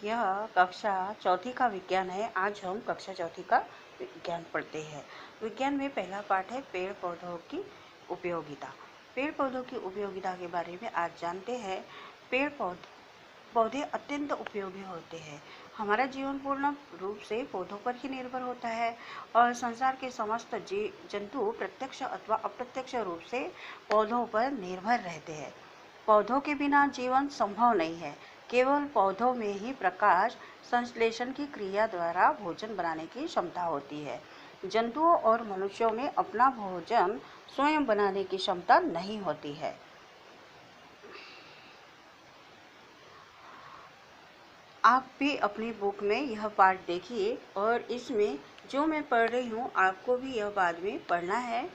यह कक्षा चौथी का विज्ञान है। आज हम कक्षा चौथी का विज्ञान पढ़ते हैं। विज्ञान में पहला पाठ है पेड़ पौधों की उपयोगिता। पेड़ पौधों की उपयोगिता के बारे में आज जानते हैं। पेड़ पौधे अत्यंत उपयोगी होते हैं। हमारा जीवन पूर्ण रूप से पौधों पर ही निर्भर होता है और संसार के समस्त जंतु प्रत्यक्ष अथवा अप्रत्यक्ष रूप से पौधों पर निर्भर रहते हैं। पौधों के बिना जीवन संभव नहीं है। केवल पौधों में ही प्रकाश संश्लेषण की क्रिया द्वारा भोजन बनाने की क्षमता होती है। जंतुओं और मनुष्यों में अपना भोजन स्वयं बनाने की क्षमता नहीं होती है। आप भी अपनी बुक में यह पाठ देखिए और इसमें जो मैं पढ़ रही हूँ आपको भी यह बाद में पढ़ना है।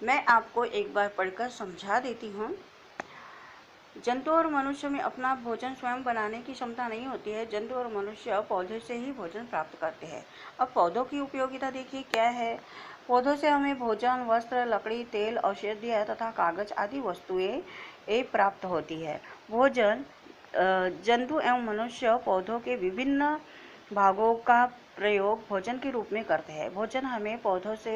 मैं आपको एक बार पढ़कर समझा देती हूँ। जंतु और मनुष्य में अपना भोजन स्वयं बनाने की क्षमता नहीं होती है। जंतु और मनुष्य पौधे से ही भोजन प्राप्त करते हैं। अब पौधों की उपयोगिता देखिए क्या है। पौधों से हमें भोजन, वस्त्र, लकड़ी, तेल, औषधियाँ तथा कागज आदि वस्तुएं प्राप्त होती है। भोजन जंतु एवं मनुष्य पौधों के विभिन्न भागों का प्रयोग भोजन के रूप में करते हैं। भोजन हमें पौधों से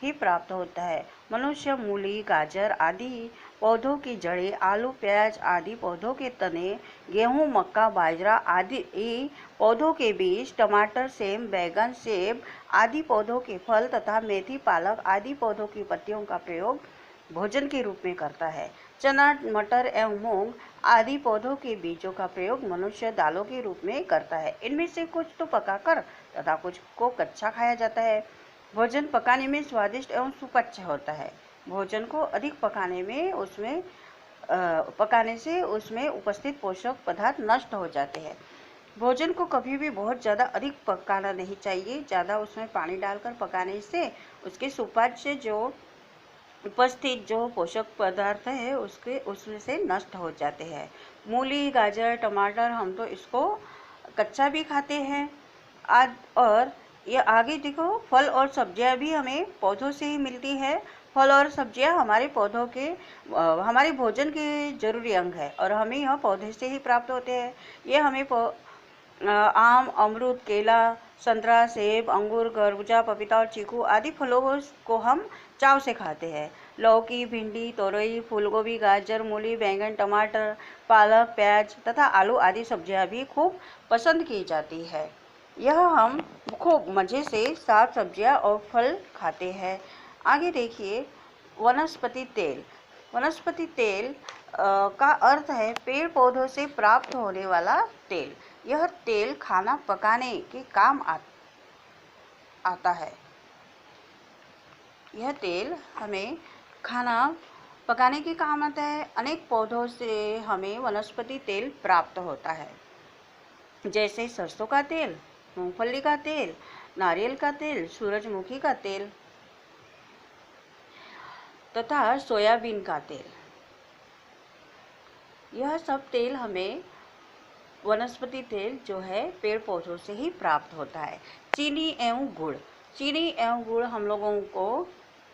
ही प्राप्त होता है। मनुष्य मूली, गाजर आदि पौधों की जड़ें, आलू, प्याज आदि पौधों के तने, गेहूं, मक्का, बाजरा आदि पौधों के बीज, टमाटर, सेम, बैगन, सेब आदि पौधों के फल तथा मेथी, पालक आदि पौधों की पत्तियों का प्रयोग भोजन के रूप में करता है। चना, मटर एवं मूंग आदि पौधों के बीजों का प्रयोग मनुष्य दालों के रूप में करता है। इनमें से कुछ तो पकाकर तथा कुछ को कच्चा खाया जाता है। भोजन पकाने में स्वादिष्ट एवं सुपच्य होता है। भोजन को अधिक पकाने से उसमें उपस्थित पोषक पदार्थ नष्ट हो जाते हैं। भोजन को कभी भी बहुत ज़्यादा अधिक पकाना नहीं चाहिए। ज़्यादा उसमें पानी डालकर पकाने से उसके सुपाच्य जो उपस्थित जो पोषक पदार्थ है उसमें से नष्ट हो जाते हैं। मूली, गाजर, टमाटर हम तो इसको कच्चा भी खाते हैं। और ये आगे देखो, फल और सब्जियां भी हमें पौधों से ही मिलती है। फल और सब्जियां हमारे पौधों के हमारे भोजन के जरूरी अंग है और हमें यह पौधे से ही प्राप्त होते हैं। ये हमें आम, अमरूद, केला, संतरा, सेब, अंगूर, खरबूजा, पपीता और चीकू आदि फलों को हम चाव से खाते हैं। लौकी, भिंडी, तोरई, फूलगोभी, गाजर, मूली, बैंगन, टमाटर, पालक, प्याज तथा आलू आदि सब्जियां भी खूब पसंद की जाती है। यह हम खूब मज़े से साग, सब्जियां और फल खाते हैं। आगे देखिए, वनस्पति तेल। वनस्पति तेल का अर्थ है पेड़ पौधों से प्राप्त होने वाला तेल। यह तेल खाना पकाने के काम आता है। यह तेल हमें खाना पकाने के काम आता है। अनेक पौधों से हमें वनस्पति तेल प्राप्त होता है, जैसे सरसों का तेल, मूंगफली का तेल, नारियल का तेल, सूरजमुखी का तेल तथा सोयाबीन का तेल। यह सब तेल हमें वनस्पति तेल जो है पेड़ पौधों से ही प्राप्त होता है। चीनी एवं गुड़। चीनी एवं गुड़ हम लोगों को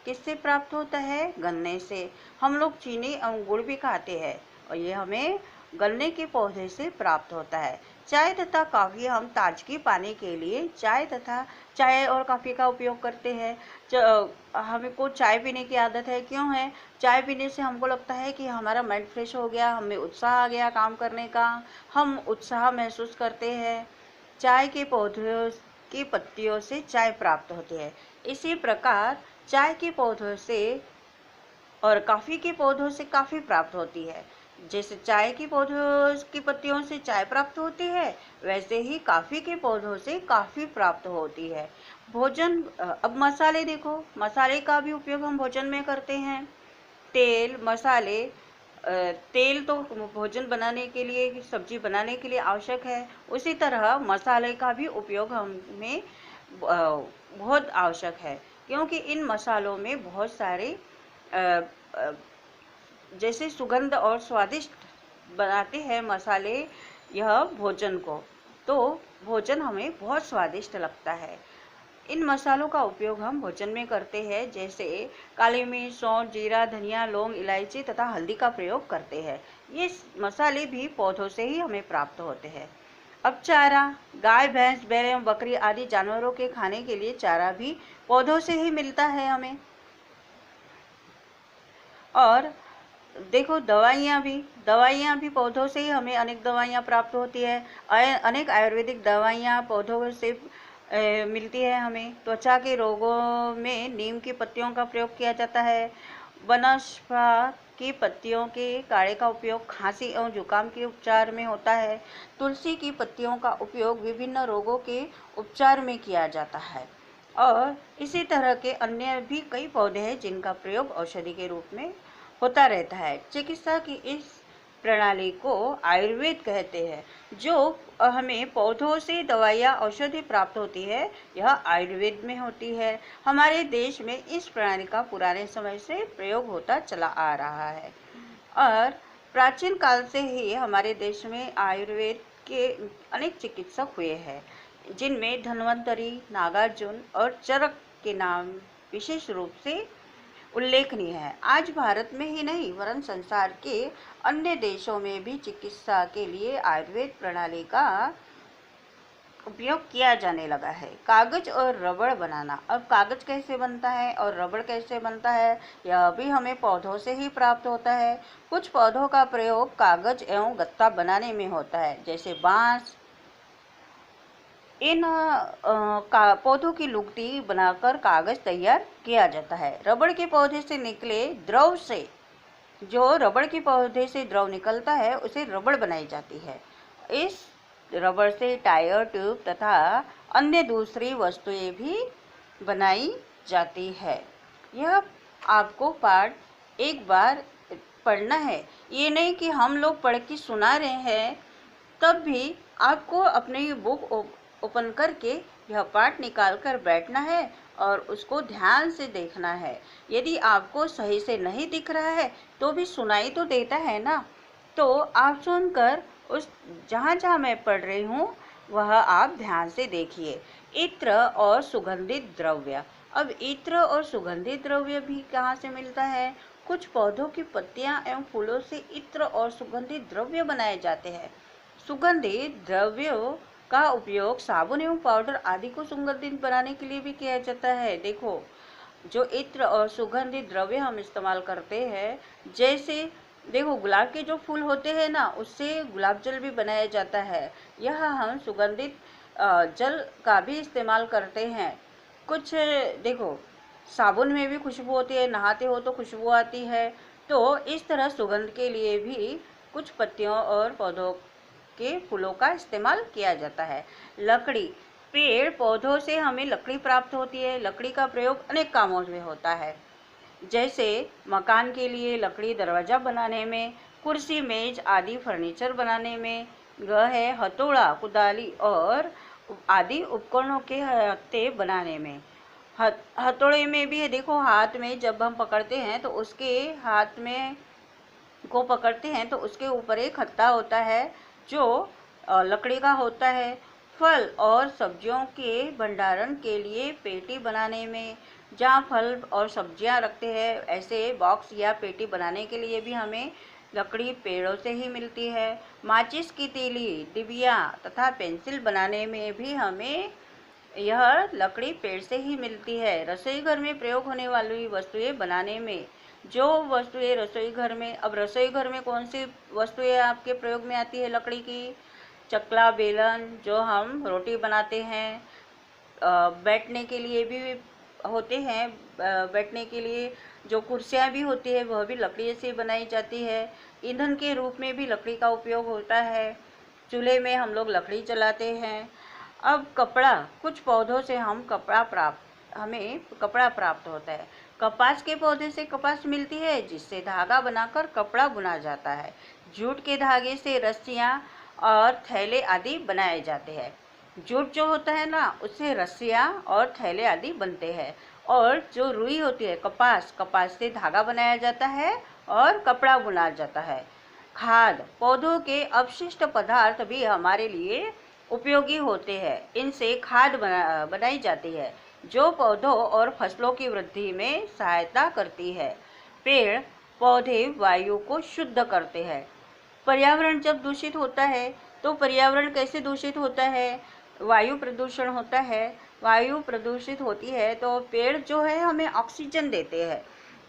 किससे प्राप्त होता है? गन्ने से। हम लोग चीनी एवं गुड़ भी खाते हैं और ये हमें गन्ने के पौधे से प्राप्त होता है। चाय तथा कॉफ़ी हम ताजगी पाने के लिए चाय और कॉफ़ी का उपयोग करते हैं। हमको चाय पीने की आदत है, क्यों है? चाय पीने से हमको लगता है कि हमारा माइंड फ्रेश हो गया, हमें उत्साह आ गया काम करने का, हम उत्साह महसूस करते हैं। चाय के पौधों की पत्तियों से चाय प्राप्त होती है। इसी प्रकार चाय के पौधों से और कॉफ़ी के पौधों से कॉफ़ी प्राप्त होती है। जैसे चाय के पौधों की पत्तियों से चाय प्राप्त होती है, वैसे ही कॉफ़ी के पौधों से कॉफ़ी प्राप्त होती है। भोजन अब मसाले देखो, मसाले का भी उपयोग हम भोजन में करते हैं। तेल, मसाले, तेल तो भोजन बनाने के लिए, सब्जी बनाने के लिए आवश्यक है। उसी तरह मसाले का भी उपयोग हमें बहुत आवश्यक है, क्योंकि इन मसालों में बहुत सारे जैसे सुगंध और स्वादिष्ट बनाते हैं मसाले यह भोजन को, तो भोजन हमें बहुत स्वादिष्ट लगता है। इन मसालों का उपयोग हम भोजन में करते हैं, जैसे काली मिर्च, सौंठ, जीरा, धनिया, लौंग, इलायची तथा हल्दी का प्रयोग करते हैं। ये मसाले भी पौधों से ही हमें प्राप्त होते हैं। अब चारा, गाय भैंस बैल एवं बकरी आदि जानवरों के खाने के लिए चारा भी पौधों से ही मिलता है हमें। और देखो दवाइयाँ भी पौधों से ही हमें अनेक दवाइयाँ प्राप्त होती है। अनेक आयुर्वेदिक दवाइयाँ पौधों से मिलती है हमें। त्वचा के रोगों में नीम की पत्तियों का प्रयोग किया जाता है। बनस्पा की पत्तियों के काढ़े का उपयोग खांसी एवं जुकाम के उपचार में होता है। तुलसी की पत्तियों का उपयोग विभिन्न रोगों के उपचार में किया जाता है। और इसी तरह के अन्य भी कई पौधे हैं जिनका प्रयोग औषधि के रूप में होता रहता है। चिकित्सा की इस प्रणाली को आयुर्वेद कहते हैं। जो हमें पौधों से दवाइयाँ औषधि प्राप्त होती है, यह आयुर्वेद में होती है। हमारे देश में इस प्रणाली का पुराने समय से प्रयोग होता चला आ रहा है और प्राचीन काल से ही हमारे देश में आयुर्वेद के अनेक चिकित्सक हुए हैं, जिनमें धन्वंतरी, नागार्जुन और चरक के नाम विशेष रूप से उल्लेखनीय है। आज भारत में ही नहीं वरन संसार के अन्य देशों में भी चिकित्सा के लिए आयुर्वेद प्रणाली का उपयोग किया जाने लगा है। कागज और रबड़ बनाना। अब कागज कैसे बनता है और रबड़ कैसे बनता है, यह भी हमें पौधों से ही प्राप्त होता है। कुछ पौधों का प्रयोग कागज एवं गत्ता बनाने में होता है, जैसे बांस। इन पौधों की लुगदी बनाकर कागज तैयार किया जाता है। रबड़ के पौधे से निकले द्रव से, जो रबड़ के पौधे से द्रव निकलता है, उसे रबड़ बनाई जाती है। इस रबड़ से टायर, ट्यूब तथा अन्य दूसरी वस्तुएं भी बनाई जाती है। यह आपको पाठ एक बार पढ़ना है। ये नहीं कि हम लोग पढ़ के सुना रहे हैं, तब भी आपको अपनी बुक ओपन करके यह पाठ निकाल कर बैठना है और उसको ध्यान से देखना है। यदि आपको सही से नहीं दिख रहा है तो भी सुनाई तो देता है ना, तो आप सुनकर उस जहाँ मैं पढ़ रही हूँ वह आप ध्यान से देखिए। इत्र और सुगंधित द्रव्य। अब इत्र और सुगंधित द्रव्य भी कहाँ से मिलता है? कुछ पौधों की पत्तियाँ एवं फूलों से इत्र और सुगंधित द्रव्य बनाए जाते हैं। सुगंधित द्रव्यों का उपयोग साबुन एवं पाउडर आदि को सुगंधित बनाने के लिए भी किया जाता है। देखो, जो इत्र और सुगंधित द्रव्य हम इस्तेमाल करते हैं, जैसे देखो गुलाब के जो फूल होते हैं ना, उससे गुलाब जल भी बनाया जाता है। यह हम सुगंधित जल का भी इस्तेमाल करते हैं। कुछ देखो साबुन में भी खुशबू होती है, नहाते हो तो खुशबू आती है। तो इस तरह सुगंध के लिए भी कुछ पत्तियों और पौधों के फूलों का इस्तेमाल किया जाता है। लकड़ी। पेड़ पौधों से हमें लकड़ी प्राप्त होती है। लकड़ी का प्रयोग अनेक कामों में होता है, जैसे मकान के लिए लकड़ी, दरवाजा बनाने में, कुर्सी मेज आदि फर्नीचर बनाने में, है हथौड़ा, कुदाली और आदि उपकरणों के हत्थे बनाने में। हथौड़े में भी है, देखो हाथ में जब हम पकड़ते हैं तो उसके हाथ में को पकड़ते हैं तो उसके ऊपर एक हत्था होता है जो लकड़ी का होता है। फल और सब्जियों के भंडारण के लिए पेटी बनाने में, जहाँ फल और सब्जियाँ रखते हैं, ऐसे बॉक्स या पेटी बनाने के लिए भी हमें लकड़ी पेड़ों से ही मिलती है। माचिस की तीली, डिबिया तथा पेंसिल बनाने में भी हमें यह लकड़ी पेड़ से ही मिलती है। रसोई घर में प्रयोग होने वाली वस्तुएं बनाने में, जो वस्तुएं रसोई घर में, अब रसोई घर में कौन सी वस्तुएं आपके प्रयोग में आती है लकड़ी की? चकला, बेलन, जो हम रोटी बनाते हैं। बैठने के लिए भी होते हैं। बैठने के लिए जो कुर्सियाँ भी होती है वह भी लकड़ी से बनाई जाती है। ईंधन के रूप में भी लकड़ी का उपयोग होता है। चूल्हे में हम लोग लकड़ी जलाते हैं। अब कपड़ा। कुछ पौधों से हमें कपड़ा प्राप्त होता है। कपास के पौधे से कपास मिलती है, जिससे धागा बनाकर कपड़ा बुना जाता है। जूट के धागे से रस्सियाँ और थैले आदि बनाए जाते हैं। जूट जो होता है ना, उससे रस्सियाँ और थैले आदि बनते हैं। और जो रुई होती है, कपास से धागा बनाया जाता है और कपड़ा बुना जाता है। खाद। पौधों के अपशिष्ट पदार्थ भी हमारे लिए उपयोगी होते हैं। इनसे खाद बनाई जाती है, जो पौधों और फसलों की वृद्धि में सहायता करती है। पेड़ पौधे वायु को शुद्ध करते हैं। पर्यावरण जब दूषित होता है तो पर्यावरण कैसे दूषित होता है? वायु प्रदूषण होता है। वायु प्रदूषित होती है तो पेड़ जो है हमें ऑक्सीजन देते हैं,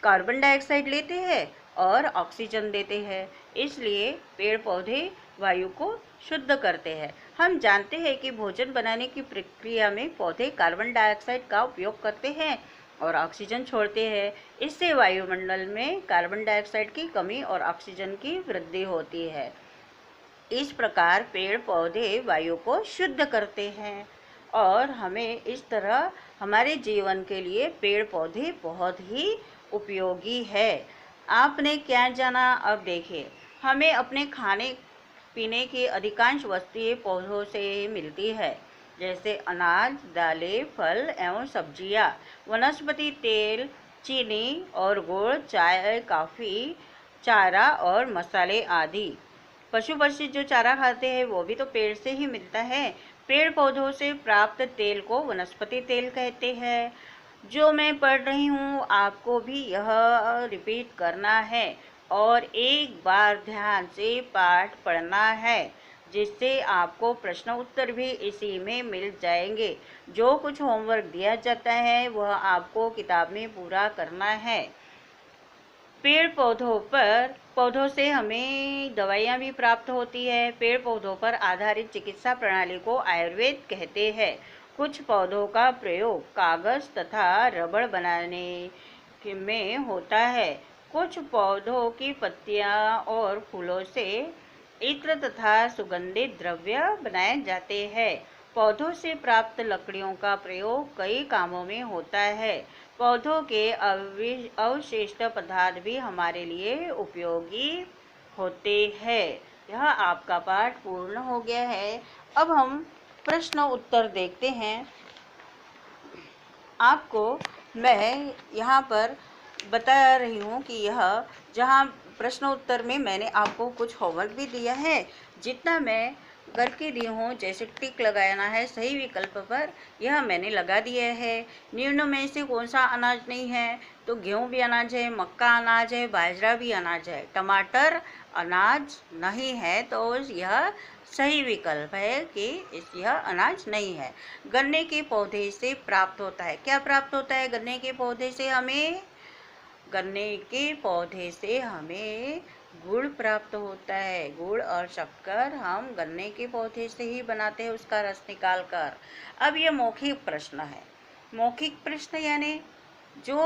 कार्बन डाइऑक्साइड लेते हैं और ऑक्सीजन देते हैं। इसलिए पेड़ पौधे वायु को शुद्ध करते हैं। हम जानते हैं कि भोजन बनाने की प्रक्रिया में पौधे कार्बन डाइऑक्साइड का उपयोग करते हैं और ऑक्सीजन छोड़ते हैं। इससे वायुमंडल में कार्बन डाइऑक्साइड की कमी और ऑक्सीजन की वृद्धि होती है। इस प्रकार पेड़ पौधे वायु को शुद्ध करते हैं और हमें इस तरह हमारे जीवन के लिए पेड़ पौधे बहुत ही उपयोगी है। आपने क्या जाना? अब देखिए, हमें अपने खाने पीने की अधिकांश वस्तुएं पौधों से मिलती है, जैसे अनाज, दालें, फल एवं सब्जियां, वनस्पति तेल, चीनी और गुड़, चाय, कॉफ़ी, चारा और मसाले आदि। पशु पक्षी जो चारा खाते हैं वो भी तो पेड़ से ही मिलता है। पेड़ पौधों से प्राप्त तेल को वनस्पति तेल कहते हैं। जो मैं पढ़ रही हूँ आपको भी यह रिपीट करना है और एक बार ध्यान से पाठ पढ़ना है, जिससे आपको प्रश्न उत्तर भी इसी में मिल जाएंगे। जो कुछ होमवर्क दिया जाता है वह आपको किताब में पूरा करना है। पेड़ पौधों से हमें दवाइयाँ भी प्राप्त होती है। पेड़ पौधों पर आधारित चिकित्सा प्रणाली को आयुर्वेद कहते हैं। कुछ पौधों का प्रयोग कागज तथा रबड़ बनाने में होता है। कुछ पौधों की पत्तियां और फूलों से इत्र तथा सुगंधित द्रव्य बनाए जाते हैं। पौधों से प्राप्त लकड़ियों का प्रयोग कई कामों में होता है। पौधों के अवशिष्ट पदार्थ भी हमारे लिए उपयोगी होते हैं। यह आपका पाठ पूर्ण हो गया है। अब हम प्रश्न उत्तर देखते हैं। आपको मैं यहाँ पर बता रही हूँ कि यह जहाँ प्रश्न उत्तर में मैंने आपको कुछ होमवर्क भी दिया है, जितना मैं करके दी हूँ, जैसे टिक लगाना है सही विकल्प पर, यह मैंने लगा दिया है। निम्न में से कौन सा अनाज नहीं है? तो गेहूँ भी अनाज है, मक्का अनाज है, बाजरा भी अनाज है। टमाटर अनाज नहीं है, तो यह सही विकल्प है कि यह अनाज नहीं है। गन्ने के पौधे से प्राप्त होता है, क्या प्राप्त होता है गन्ने के पौधे से हमें? गन्ने के पौधे से हमें गुड़ प्राप्त होता है। गुड़ और शक्कर हम गन्ने के पौधे से ही बनाते हैं, उसका रस निकाल कर। अब यह मौखिक प्रश्न है। मौखिक प्रश्न यानी जो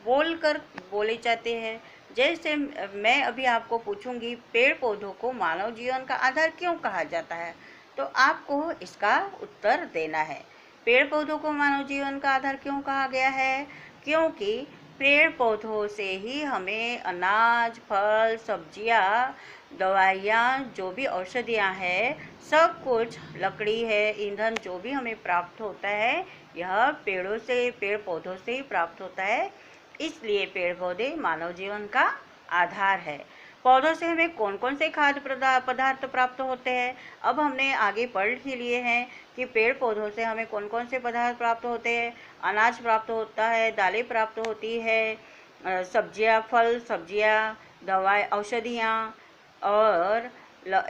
बोलकर बोले जाते हैं। जैसे मैं अभी आपको पूछूंगी, पेड़ पौधों को मानव जीवन का आधार क्यों कहा जाता है? तो आपको इसका उत्तर देना है। पेड़ पौधों को मानव जीवन का आधार क्यों कहा गया है? क्योंकि पेड़ पौधों से ही हमें अनाज, फल, सब्जियां, दवाइयाँ, जो भी औषधियाँ हैं, सब कुछ, लकड़ी है, ईंधन, जो भी हमें प्राप्त होता है, यह पेड़ पौधों से ही प्राप्त होता है। इसलिए पेड़ पौधे मानव जीवन का आधार है। पौधों से हमें कौन कौन से खाद्य पदार्थ प्राप्त होते हैं? अब हमने आगे पढ़ ही लिए हैं कि पेड़ पौधों से हमें कौन कौन से पदार्थ प्राप्त होते हैं। अनाज प्राप्त होता है, दालें प्राप्त होती है, सब्जियां, फल सब्जियां, दवाएं, औषधियाँ और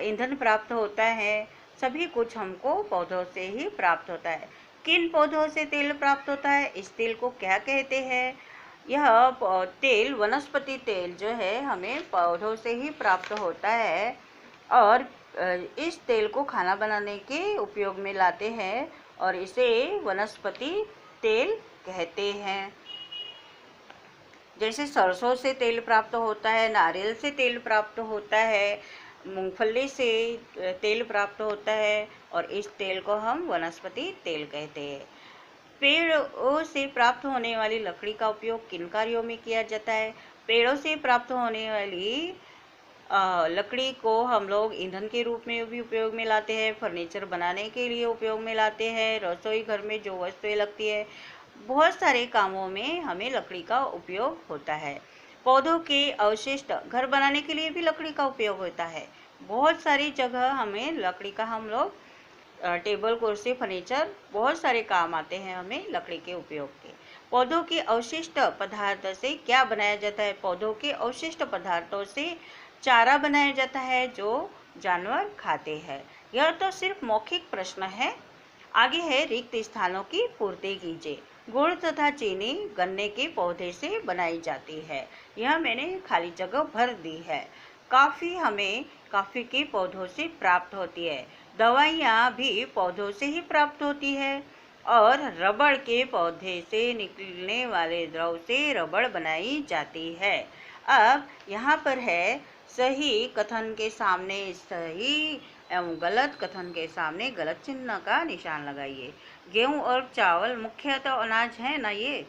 ईंधन प्राप्त होता है। सभी कुछ हमको पौधों से ही प्राप्त होता है। किन पौधों से तेल प्राप्त होता है? इस तेल को क्या कहते हैं? यह तेल, वनस्पति तेल जो है, हमें पौधों से ही प्राप्त होता है और इस तेल को खाना बनाने के उपयोग में लाते हैं और इसे वनस्पति तेल कहते हैं। जैसे सरसों से तेल प्राप्त होता है, नारियल से तेल प्राप्त होता है, मूंगफली से तेल प्राप्त होता है और इस तेल को हम वनस्पति तेल कहते हैं। पेड़ों से प्राप्त होने वाली लकड़ी का उपयोग किन कार्यों में किया जाता है? पेड़ों से प्राप्त होने वाली लकड़ी को हम लोग ईंधन के रूप में भी उपयोग में लाते हैं, फर्नीचर बनाने के लिए उपयोग में लाते हैं, रसोई घर में जो वस्तुएं लगती है, बहुत सारे कामों में हमें लकड़ी का उपयोग होता है। पौधों के अवशिष्ट घर बनाने के लिए भी लकड़ी का उपयोग होता है। बहुत सारी जगह हमें लकड़ी का, हम लोग टेबल, कुर्सी, फर्नीचर, बहुत सारे काम आते हैं हमें लकड़ी के उपयोग के। पौधों के अवशिष्ट पदार्थ से क्या बनाया जाता है? पौधों के अवशिष्ट पदार्थों से चारा बनाया जाता है जो जानवर खाते हैं। यह तो सिर्फ मौखिक प्रश्न है। आगे है रिक्त स्थानों की पूर्ति कीजिए। गुड़ तथा चीनी गन्ने के पौधे से बनाई जाती है। यह मैंने खाली जगह भर दी है। कॉफ़ी हमें कॉफ़ी के पौधों से प्राप्त होती है। दवाइयाँ भी पौधों से ही प्राप्त होती है और रबड़ के पौधे से निकलने वाले द्रव से रबड़ बनाई जाती है। अब यहाँ पर है सही कथन के सामने सही एवं गलत कथन के सामने गलत चिन्ह का निशान लगाइए। गेहूं और चावल मुख्यतः अनाज है ना। ये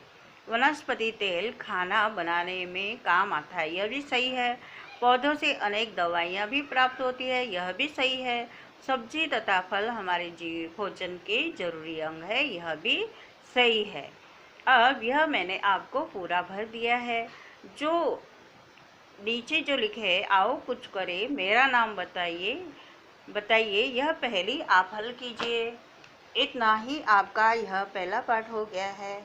वनस्पति तेल खाना बनाने में काम आता है, यह भी सही है। पौधों से अनेक दवाइयाँ भी प्राप्त होती है, यह भी सही है। सब्जी तथा फल हमारे भोजन के जरूरी अंग है, यह भी सही है। अब यह मैंने आपको पूरा भर दिया है। जो नीचे जो लिखे है आओ कुछ करें, मेरा नाम बताइए, यह पहेली आप हल कीजिए। इतना ही आपका यह पहला पाठ हो गया है।